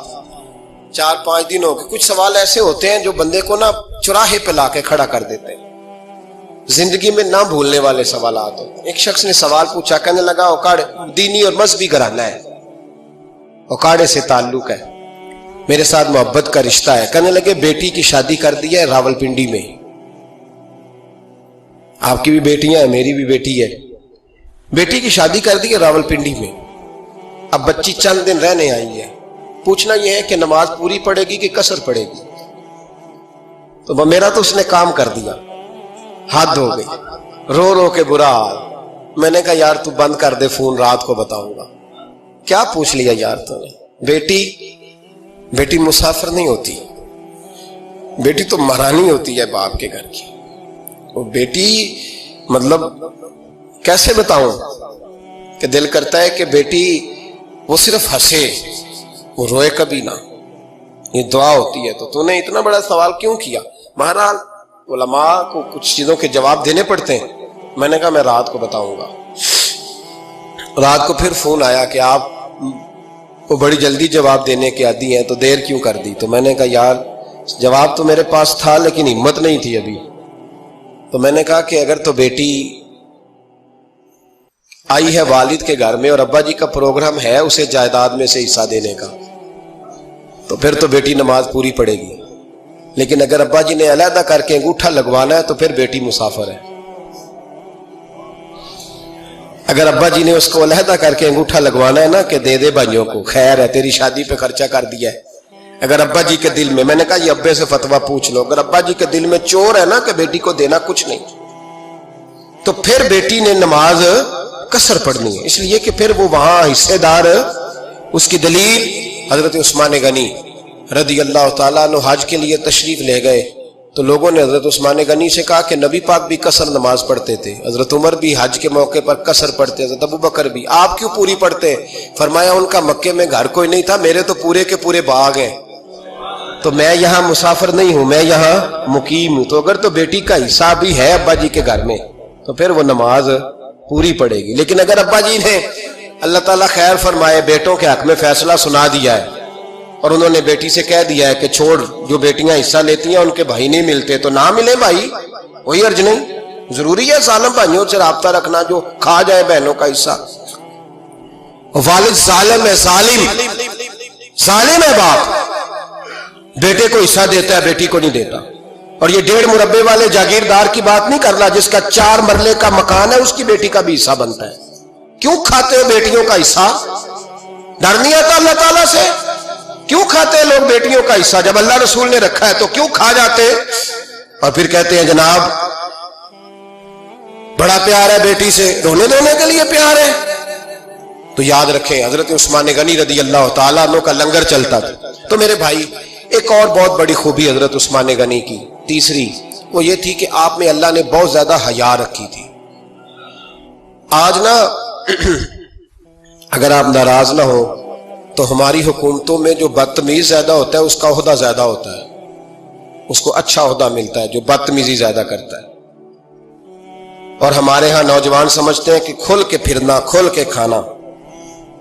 Speaker 1: 4-5 دن ہو گئے. کچھ سوال ایسے ہوتے ہیں جو بندے کو نا چوراہے پہ لا کے کھڑا کر دیتے ہیں، زندگی میں نہ بھولنے والے سوالات ہوتے ہیں. ایک شخص نے سوال پوچھا، کہنے لگا اوکاڑے دینی اور مذہبی گھرانہ ہے، اوکاڑے سے تعلق ہے، میرے ساتھ محبت کا رشتہ ہے. کہنے لگے بیٹی کی شادی کر دی ہے راولپنڈی میں. آپ کی بھی بیٹیاں ہیں، میری بھی بیٹی ہے. بیٹی کی شادی کر دی ہے راولپنڈی میں. اب بچی چند دن رہنے آئی ہے. پوچھنا یہ ہے کہ نماز پوری پڑھے گی کہ قصر پڑھے گی؟ تو میرا تو اس نے کام کر دیا، حد ہو گئی، رو رو کے برا حال. میں نے کہا یار تو بند کر دے فون، رات کو بتاؤں گا. کیا پوچھ لیا یار تو نے؟ بیٹی مسافر نہیں ہوتی، بیٹی تو مہرانی ہوتی ہے باپ کے گھر کی. وہ بیٹی مطلب کیسے بتاؤں کہ دل کرتا ہے کہ بیٹی وہ صرف ہنسے، وہ روئے کبھی نہ. یہ دعا ہوتی ہے. تو نے اتنا بڑا سوال کیوں کیا؟ بہرحال علماء کو کچھ چیزوں کے جواب دینے پڑتے ہیں. میں نے کہا میں رات کو بتاؤں گا. رات کو پھر فون آیا کہ آپ وہ بڑی جلدی جواب دینے کے عادی ہیں تو دیر کیوں کر دی؟ تو میں نے کہا یار جواب تو میرے پاس تھا لیکن ہمت نہیں تھی ابھی. تو میں نے کہا کہ اگر تو بیٹی آئی ہے والد کے گھر میں اور ابا جی کا پروگرام ہے اسے جائیداد میں سے حصہ دینے کا، تو پھر تو بیٹی نماز پوری پڑے گی. لیکن اگر ابا جی نے علیحدہ کر کے انگوٹھا لگوانا ہے تو پھر بیٹی مسافر ہے. اگر ابا جی نے اس کو علیحدہ کر کے انگوٹھا لگوانا ہے نا کہ دے دے بھائیوں کو، خیر ہے تیری شادی پہ خرچہ کر دیا ہے. اگر ابا جی کے دل میں نے کہا یہ ابے سے فتویٰ پوچھ لو، اگر ابا جی کے دل میں چور ہے نا کہ بیٹی کو دینا کچھ نہیں، تو پھر بیٹی نے نماز قصر پڑھنی ہے. اس لیے کہ پھر وہ وہاں حصے دار. اس کی دلیل حضرت عثمان غنی رضی اللہ تعالیٰ عنہ حج کے لیے تشریف لے گئے تو لوگوں نے حضرت عثمان غنی سے کہا کہ نبی پاک بھی قصر نماز پڑھتے تھے، حضرت عمر بھی حج کے موقع پر قصر پڑھتے، حضرت ابوبکر بھی، آپ کیوں پوری پڑھتے؟ فرمایا ان کا مکے میں گھر کوئی نہیں تھا، میرے تو پورے کے پورے باغ ہیں، تو میں یہاں مسافر نہیں ہوں، میں یہاں مقیم ہوں. تو اگر تو بیٹی کا حصہ بھی ہے ابا جی کے گھر میں تو پھر وہ نماز پوری پڑے گی. لیکن اگر ابا جی نے اللہ تعالیٰ خیر فرمائے بیٹوں کے حق میں فیصلہ سنا دیا ہے اور انہوں نے بیٹی سے کہہ دیا ہے کہ چھوڑ، جو بیٹیاں حصہ لیتی ہیں ان کے بھائی نہیں ملتے تو نہ ملے بھائی، کوئی حرج نہیں. ضروری ہے ظالم بھائیوں سے رابطہ رکھنا جو کھا جائے بہنوں کا حصہ. والد ظالم ہے، ظالم ہے باپ، بیٹے کو حصہ دیتا ہے بیٹی کو نہیں دیتا. اور یہ 1.5 مربے والے جاگیردار کی بات نہیں کر رہا، جس کا 4 مرلے کا مکان ہے اس کی بیٹی کا بھی حصہ بنتا ہے. کیوں کھاتے ہو بیٹیوں کا حصہ؟ ڈر نہیں آتا اللہ تعالیٰ سے؟ کیوں کھاتے ہیں لوگ بیٹیوں کا حصہ؟ جب اللہ رسول نے رکھا ہے تو کیوں کھا جاتے؟ اور پھر کہتے ہیں جناب بڑا پیار ہے بیٹی سے، رونے دھونے کے لیے پیار ہے۔ تو یاد رکھیں حضرت عثمان غنی رضی اللہ تعالیٰ عنہ کا لنگر چلتا تھا۔ تو میرے بھائی ایک اور بہت بڑی خوبی حضرت عثمان غنی کی، تیسری، وہ یہ تھی کہ آپ میں اللہ نے بہت زیادہ حیا رکھی تھی۔ آج نا اگر آپ ناراض نہ ہو تو ہماری حکومتوں میں جو بدتمیز زیادہ ہوتا ہے اس کا عہدہ زیادہ ہوتا ہے، اس کو اچھا عہدہ ملتا ہے جو بدتمیزی زیادہ کرتا ہے۔ اور ہمارے ہاں نوجوان سمجھتے ہیں کہ کھل کے پھرنا، کھل کے کھانا،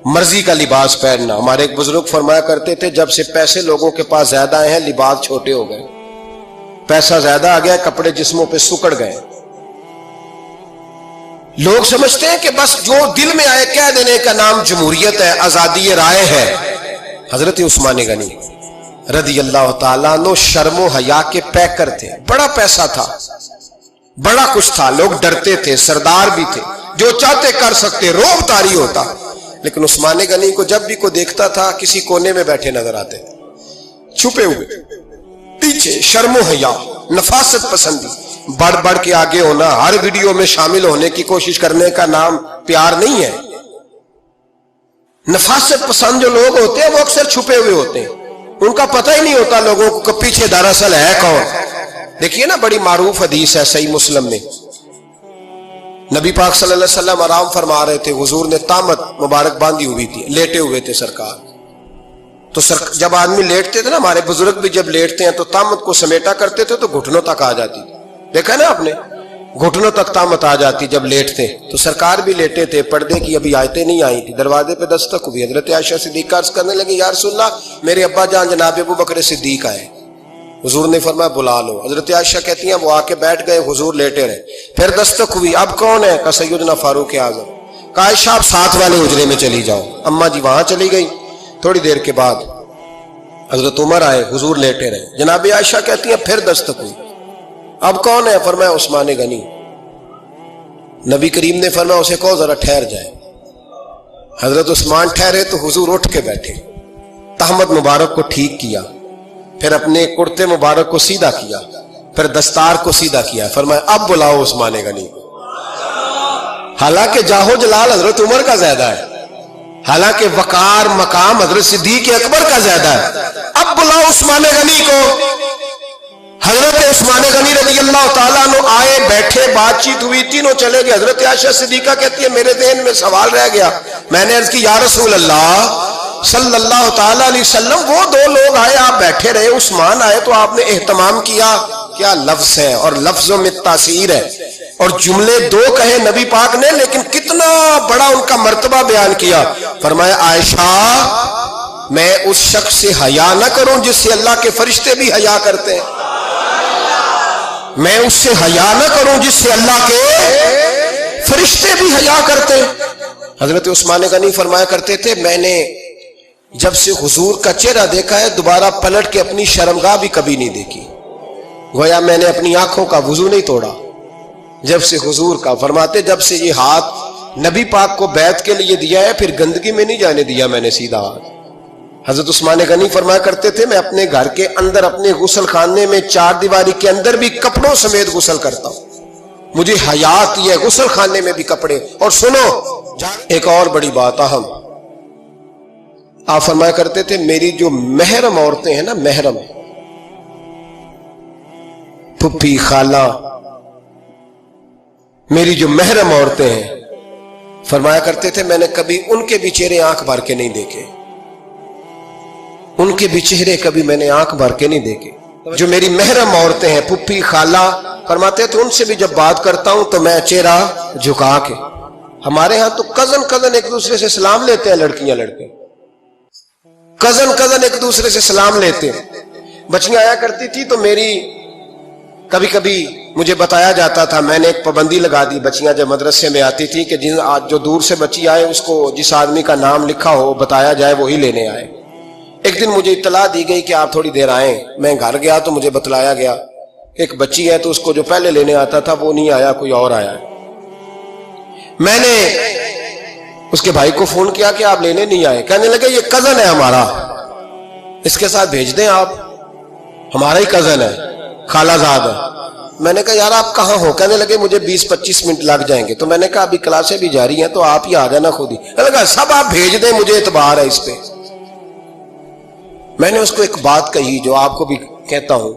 Speaker 1: مرضی کا لباس پہننا۔ ہمارے ایک بزرگ فرمایا کرتے تھے جب سے پیسے لوگوں کے پاس زیادہ آئے ہیں لباس چھوٹے ہو گئے، پیسہ زیادہ آ گیا، کپڑے جسموں پہ سکڑ گئے۔ لوگ سمجھتے ہیں کہ بس جو دل میں آئے کہہ دینے کا نام جمہوریت ہے، آزادی رائے ہے۔ حضرت عثمان غنی رضی اللہ تعالیٰ عنہ شرم و حیا کے پیکر تھے، بڑا پیسہ تھا، بڑا کچھ تھا، لوگ ڈرتے تھے، سردار بھی تھے، جو چاہتے کر سکتے، روب طاری ہوتا۔ لیکن عثمان غنی کو جب بھی کوئی دیکھتا تھا کسی کونے میں بیٹھے نظر آتے، چھپے ہوئے، پیچھے، شرم و حیا، نفاست پسندی، بڑھ بڑھ کے آگے ہونا، ہر ویڈیو میں شامل ہونے کی کوشش کرنے کا نام پیار نہیں ہے۔ نفاست پسند جو لوگ ہوتے ہیں وہ اکثر چھپے ہوئے ہوتے ہیں، ان کا پتہ ہی نہیں ہوتا لوگوں کو کہ پیچھے دراصل ہے کون۔ دیکھیے نا بڑی معروف حدیث ہے صحیح مسلم میں، نبی پاک صلی اللہ علیہ وسلم آرام فرما رہے تھے، حضور نے تامت مبارک باندھی ہوئی تھی، لیٹے ہوئے تھے سرکار۔ تو جب آدمی لیٹتے تھے نا، ہمارے بزرگ بھی جب لیٹتے ہیں تو تامت کو سمیٹا کرتے تھے تو گھٹنوں تک آ جاتی تھی، دیکھا نا آپ نے، گھٹنوں تک تامت آ جاتی جب لیٹتے۔ تو سرکار بھی لیٹے تھے، پردے کی ابھی آیتیں نہیں آئی تھی، دروازے پہ دستک ہوئی، حضرت عائشہ صدیقہ عرض کرنے لگے یا رسول اللہ میرے ابا جان جناب ابو بکر صدیق آئے۔ حضور نے فرمایا بلا لو۔ حضرت عائشہ کہتی ہیں وہ آ کے بیٹھ گئے، حضور لیٹے رہے، پھر دستک ہوئی، اب کون ہے؟ کہا سیدنا فاروق اعظم۔ کہا عائشہ آپ ساتھ والے حجرے میں چلی جاؤ۔ اماں جی وہاں چلی گئی۔ تھوڑی دیر کے بعد حضرت عمر آئے، حضور لیٹے رہے، جناب عائشہ کہتی ہیں پھر دستک ہوئی، اب کون ہے؟ فرمایا عثمان غنی۔ نبی کریم نے فرمایا اسے کہو ذرا ٹھہر جائے۔ حضرت عثمان ٹھہرے تو حضور اٹھ کے بیٹھے، تہمت مبارک کو ٹھیک کیا، پھر اپنے کرتے مبارک کو سیدھا کیا، پھر دستار کو سیدھا کیا، فرمایا اب بلاؤ عثمان غنی کو۔ حالانکہ جاہو جلال حضرت عمر کا زیادہ ہے، حالانکہ وقار مقام حضرت صدیق اکبر کا زیادہ ہے، اب بلاؤ عثمان غنی کو۔ حضرت عثمان غنی رضی اللہ تعالیٰ عنہ آئے، بیٹھے، بات چیت ہوئی، تینوں چلے گئے۔ حضرت عائشہ صدیقہ کہتی ہے میرے ذہن میں سوال رہ گیا، میں نے عرض کی یا رسول اللہ صلی اللہ تعالیٰ علیہ وسلم وہ دو لوگ آئے، آپ بیٹھے رہے، عثمان آئے تو آپ نے اہتمام کیا، کیا لفظ ہے، اور لفظوں میں تاثیر ہے، اور جملے دو کہے نبی پاک نے لیکن کتنا بڑا ان کا مرتبہ بیان کیا۔ فرمایا عائشہ میں اس شخص سے حیا نہ کروں جس سے اللہ کے فرشتے بھی حیا کرتے ہیں، میں اس سے حیا نہ کروں جس سے اللہ کے فرشتے بھی حیا کرتے ہیں۔ حضرت عثمان غنی فرمایا کرتے تھے میں نے جب سے حضور کا چہرہ دیکھا ہے دوبارہ پلٹ کے اپنی شرمگاہ بھی کبھی نہیں دیکھی، گویا میں نے اپنی آنکھوں کا وضو نہیں توڑا جب سے حضور کا۔ فرماتے جب سے یہ ہاتھ نبی پاک کو بیعت کے لیے دیا ہے پھر گندگی میں نہیں جانے دیا میں نے سیدھا ہاتھ۔ حضرت عثمان غنی فرمایا کرتے تھے میں اپنے گھر کے اندر اپنے غسل خانے میں چار دیواری کے اندر بھی کپڑوں سمیت غسل کرتا ہوں، مجھے حیا آتی ہے غسل خانے میں بھی کپڑے۔ اور سنو ایک اور بڑی بات اہم، آپ فرمایا کرتے تھے میری جو محرم عورتیں ہیں نا، محرم پھپھی خالہ، میری جو محرم عورتیں ہیں، فرمایا کرتے تھے میں نے کبھی ان کے بھی چہرے آنکھ بھر کے نہیں دیکھے، ان کے بھی چہرے کبھی میں نے آنکھ بھر کے نہیں دیکھے۔ جو میری محرم عورتیں ہیں پھپھی خالہ، فرماتے تھے ان سے بھی جب بات کرتا ہوں تو میں چہرہ جھکا کے۔ ہمارے ہاں تو کزن ایک دوسرے سے سلام لیتے ہیں، لڑکیاں لڑکے کزن ایک دوسرے سے سلام لیتے ہیں۔ بچیاں آیا کرتی تھی تو میری کبھی کبھی مجھے بتایا جاتا تھا، میں نے ایک پابندی لگا دی، بچیاں جب مدرسے میں آتی تھی کہ جو دور سے بچی آئے اس کو جس آدمی کا نام لکھا ہو بتایا جائے وہی لینے آئے۔ ایک دن مجھے اطلاع دی گئی کہ آپ تھوڑی دیر آئیں، میں گھر گیا تو مجھے بتلایا گیا ایک بچی ہے تو اس کو جو پہلے لینے آتا تھا وہ نہیں آیا، کوئی اور آیا۔ میں نے اس کے بھائی کو فون کیا کہ آپ لینے نہیں آئے، کہنے لگے یہ کزن ہے ہمارا، اس کے ساتھ بھیج دیں آپ، ہمارا ہی کزن ہے، خالہ زاد ہے۔ میں نے کہا یار آپ کہاں ہو؟ کہنے لگے مجھے 20-25 منٹ لگ جائیں گے۔ تو میں نے کہا ابھی کلاسیں بھی جاری ہیں تو آپ ہی آ جانا خود ہی۔ میں نے کہا سب آپ بھیج دیں، مجھے اعتبار ہے اس پہ۔ میں نے اس کو ایک بات کہی جو آپ کو بھی کہتا ہوں،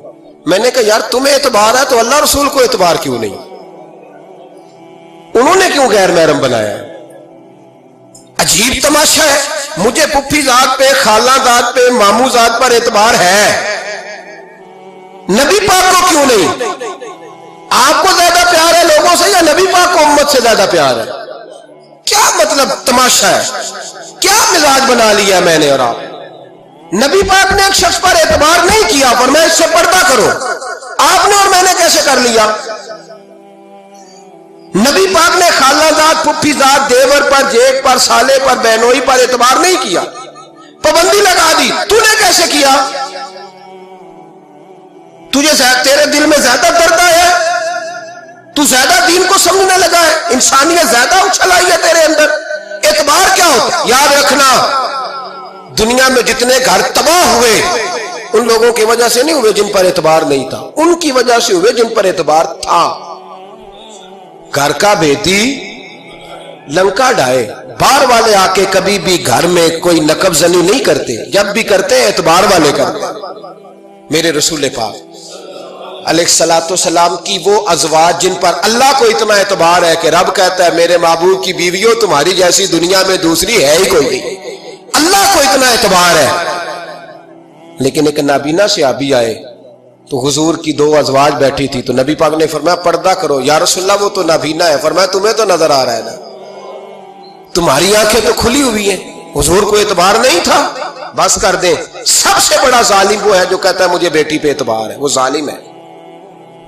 Speaker 1: میں نے کہا یار تمہیں اعتبار ہے تو اللہ رسول کو اعتبار کیوں نہیں؟ انہوں نے کیوں غیر محرم بنایا ہے؟ عجیب تماشا ہے۔ مجھے پھپھی ذات پہ، خالہ ذات پہ، ماموں ذات پر اعتبار ہے، نبی پاک کو کیوں نہیں؟ آپ کو زیادہ پیار ہے لوگوں سے یا نبی پاک کو امت سے زیادہ پیار ہے؟ کیا مطلب تماشا ہے؟ کیا مزاج بنا لیا میں نے اور آپ؟ نبی پاک نے ایک شخص پر اعتبار نہیں کیا، پر میں اس سے پردہ کرو، آپ نے اور میں نے کیسے کر لیا؟ نبی پاک نے خالہ ذات، پھپھی ذات، دیور پر، جیٹ پر، سالے پر، بہنوئی پر اعتبار نہیں کیا، پابندی لگا دی۔ تو نے کیسے کیا؟ تیرے دل میں زیادہ درد ہے، تو زیادہ دین کو سمجھنے لگا ہے، انسانیت زیادہ اچھل آئی ہے تیرے اندر۔ اعتبار کیا ہوتا؟ یاد رکھنا، دنیا میں جتنے گھر تباہ ہوئے ان لوگوں کی وجہ سے نہیں ہوئے جن پر اعتبار نہیں تھا، ان کی وجہ سے ہوئے جن پر اعتبار تھا۔ گھر کا بیٹی لنکا ڈھائے، باہر والے آ کے کبھی بھی گھر میں کوئی نقب زنی نہیں کرتے، جب بھی کرتے اعتبار والے کرتے۔ میرے رسول پاک علیہ الصلوۃ والسلام کی وہ ازواج جن پر اللہ کو اتنا اعتبار ہے کہ رب کہتا ہے میرے محبوب کی بیویوں تمہاری جیسی دنیا میں دوسری ہے ہی کوئی نہیں، اللہ کو اتنا اعتبار ہے۔ لیکن ایک نابینا صحابی آئے تو حضور کی 2 ازواج بیٹھی تھی، تو نبی پاک نے فرمایا پردہ کرو۔ یا رسول اللہ وہ تو نابینا ہے۔ فرمایا تمہیں تو نظر آ رہا ہے نا، تمہاری آنکھیں تو کھلی ہوئی ہیں۔ حضور کو اعتبار نہیں تھا؟ بس کر دیں۔ سب سے بڑا ظالم وہ ہے جو کہتا ہے مجھے بیٹی پہ اعتبار ہے، وہ ظالم ہے،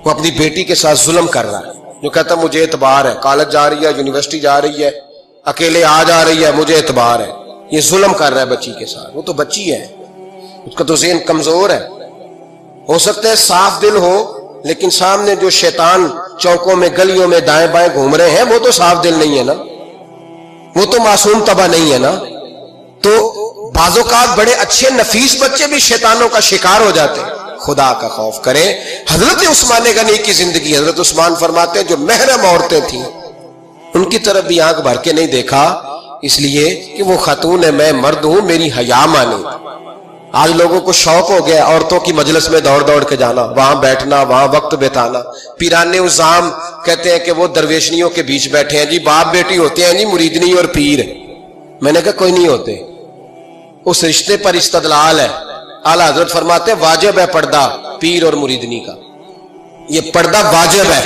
Speaker 1: وہ اپنی بیٹی کے ساتھ ظلم کر رہا ہے۔ جو کہتا ہے مجھے اعتبار ہے، کالج جا رہی ہے، یونیورسٹی جا رہی ہے، اکیلے آ جا رہی ہے، مجھے اعتبار ہے، یہ ظلم کر رہا ہے بچی کے ساتھ۔ وہ تو بچی ہے، اس کا تو ذہن کمزور ہے۔ ہو سکتا ہے صاف دل ہو، لیکن سامنے جو شیطان چوکوں میں گلیوں میں دائیں بائیں گھوم رہے ہیں وہ تو صاف دل نہیں ہے نا، وہ تو معصوم طبع نہیں ہے نا۔ تو بعض اوقات بڑے اچھے نفیس بچے بھی شیطانوں کا شکار ہو جاتے ہیں۔ خدا کا خوف کریں۔ حضرت عثمان غنی کی زندگی، حضرت عثمان فرماتے ہیں جو محرم عورتیں تھیں ان کی طرف بھی آنکھ بھر کے نہیں دیکھا، اس لیے کہ وہ خاتون ہے، میں مرد ہوں، میری حیا مانی۔ آج لوگوں کو شوق ہو گیا عورتوں کی مجلس میں دوڑ دوڑ کے جانا، وہاں بیٹھنا، وہاں وقت بتانا۔ پیرانے عظام کہتے ہیں کہ وہ درویشنیوں کے بیچ بیٹھے ہیں جی، باپ بیٹی ہوتے ہیں جی، مریدنی اور پیر۔ میں نے کہا کوئی نہیں ہوتے، اس رشتے پر استدلال ہے۔ اعلیٰ حضرت فرماتے ہیں واجب ہے پردہ پیر اور مریدنی کا، یہ پردہ واجب ہے۔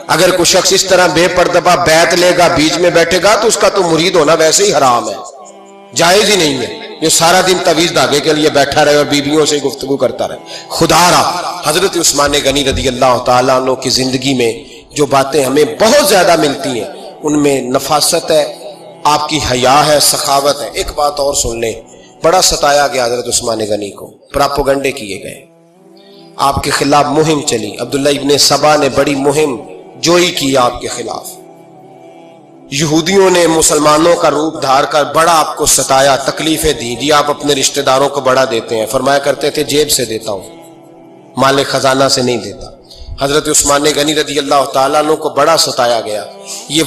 Speaker 1: اگر کوئی شخص اس طرح بے پردہ بیعت لے گا، بیچ میں بیٹھے گا، تو اس کا تو مرید ہونا ویسے ہی حرام ہے، جائز ہی نہیں ہے۔ جو سارا دن تعویذ دھاگے کے لیے بیٹھا رہے اور بیویوں سے گفتگو کرتا رہے۔ خدا را حضرت عثمان غنی رضی اللہ تعالیٰ عنہ کی زندگی میں جو باتیں ہمیں بہت زیادہ ملتی ہیں ان میں نفاست ہے، آپ کی حیا ہے، سخاوت ہے۔ ایک بات اور سن لیں، بڑا ستایا گیا حضرت عثمان غنی کو، پراپوگنڈے کیے گئے، آپ کے خلاف مہم چلی، عبداللہ ابن سبا نے بڑی مہم جوئی کی آپ کے خلاف، یہودیوں نے مسلمانوں کا روپ دھار کر بڑا آپ کو ستایا، تکلیفیں دی۔ جی آپ اپنے رشتہ داروں کو بڑا دیتے ہیں، فرمایا کرتے تھے جیب سے دیتا ہوں، مال خزانہ سے نہیں دیتا۔ حضرت عثمان غنی رضی اللہ تعالیٰ عنہ کو بڑا ستایا گیا۔ یہ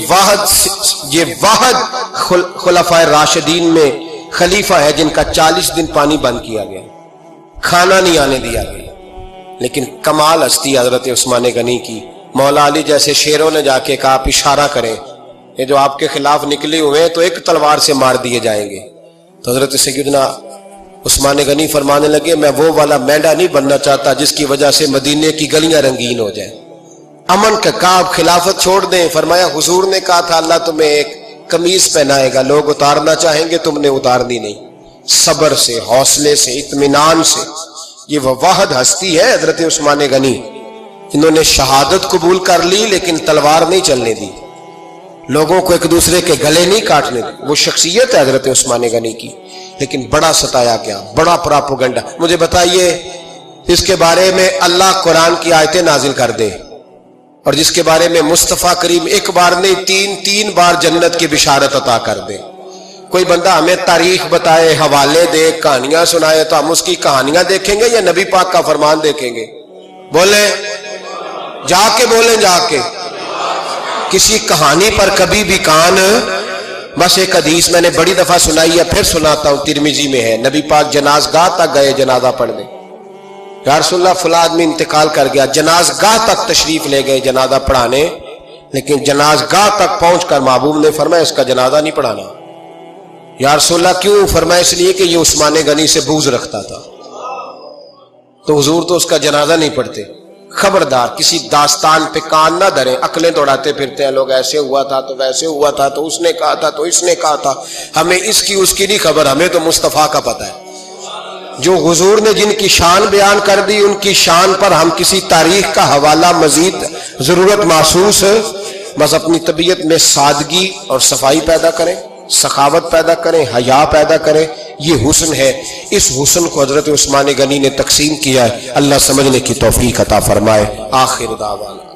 Speaker 1: واحد خلفائے راشدین میں خلیفہ ہے جن کا 40 دن پانی بند کیا گیا، کھانا نہیں آنے دیا گیا۔ لیکن کمال ہستی حضرت عثمان غنی کی، مولا علی جیسے شیروں نے جا کے کہا آپ اشارہ کریں، یہ جو آپ کے خلاف نکلے ہوئے ہیں تو ایک تلوار سے مار دیے جائیں گے۔ تو حضرت سیدنا عثمان غنی فرمانے لگے میں وہ والا مینڈا نہیں بننا چاہتا جس کی وجہ سے مدینے کی گلیاں رنگین ہو جائیں، امن کا کہا خلافت چھوڑ دیں۔ فرمایا حضور نے کہا تھا اللہ تمہیں ایک قمیض پہنائے گا، لوگ اتارنا چاہیں گے، تم نے اتارنی نہیں۔ صبر سے، حوصلے سے، اطمینان سے، یہ وہ واحد ہستی ہے حضرت عثمان غنی، انہوں نے شہادت قبول کر لی لیکن تلوار نہیں چلنے دی، لوگوں کو ایک دوسرے کے گلے نہیں کاٹنے دی۔ وہ شخصیت ہے حضرت عثمان غنی کی، لیکن بڑا ستایا گیا، بڑا پراپوگنڈا۔ مجھے بتائیے اس کے بارے میں اللہ قرآن کی آیتیں نازل کر دے اور جس کے بارے میں مصطفیٰ کریم ایک بار نہیں تین بار جنت کی بشارت عطا کر دے، کوئی بندہ ہمیں تاریخ بتائے، حوالے دے، کہانیاں سنائے تو ہم اس کی کہانیاں دیکھیں گے یا نبی پاک کا فرمان دیکھیں گے؟ بولیں، جا کے بولیں، جا کے۔ کسی کہانی پر کبھی بھی کان، بس ایک حدیث میں نے بڑی دفعہ سنائی ہے، پھر سناتا ہوں، ترمذی میں ہے، نبی پاک جنازگاہ تک گئے جنازہ پڑھنے، یا رسول اللہ فلاں آدمی انتقال کر گیا، جنازگاہ تک تشریف لے گئے جنازہ پڑھانے، لیکن جنازگاہ تک پہنچ کر محبوب نے فرمایا اس کا جنازہ نہیں پڑھانا۔ یا رسول اللہ کیوں؟ فرمایا اس لیے کہ یہ عثمان غنی سے بغض رکھتا تھا، تو حضور تو اس کا جنازہ نہیں پڑھتے۔ خبردار کسی داستان پہ کان نہ دھریں، عقلیں دوڑاتے پھرتے ہیں لوگ، ایسے ہوا تھا تو ویسے ہوا تھا تو اس نے کہا تھا تو اس نے کہا تھا، ہمیں اس کی نہیں خبر، ہمیں تو مصطفیٰ کا پتہ ہے۔ جو حضور نے جن کی شان بیان کر دی، ان کی شان پر ہم کسی تاریخ کا حوالہ مزید ضرورت محسوس ہے، بس اپنی طبیعت میں سادگی اور صفائی پیدا کریں، سخاوت پیدا کریں، حیا پیدا کریں، یہ حسن ہے۔ اس حسن کو حضرت عثمان غنی نے تقسیم کیا ہے، اللہ سمجھنے کی توفیق عطا فرمائے۔ آخر دعوانا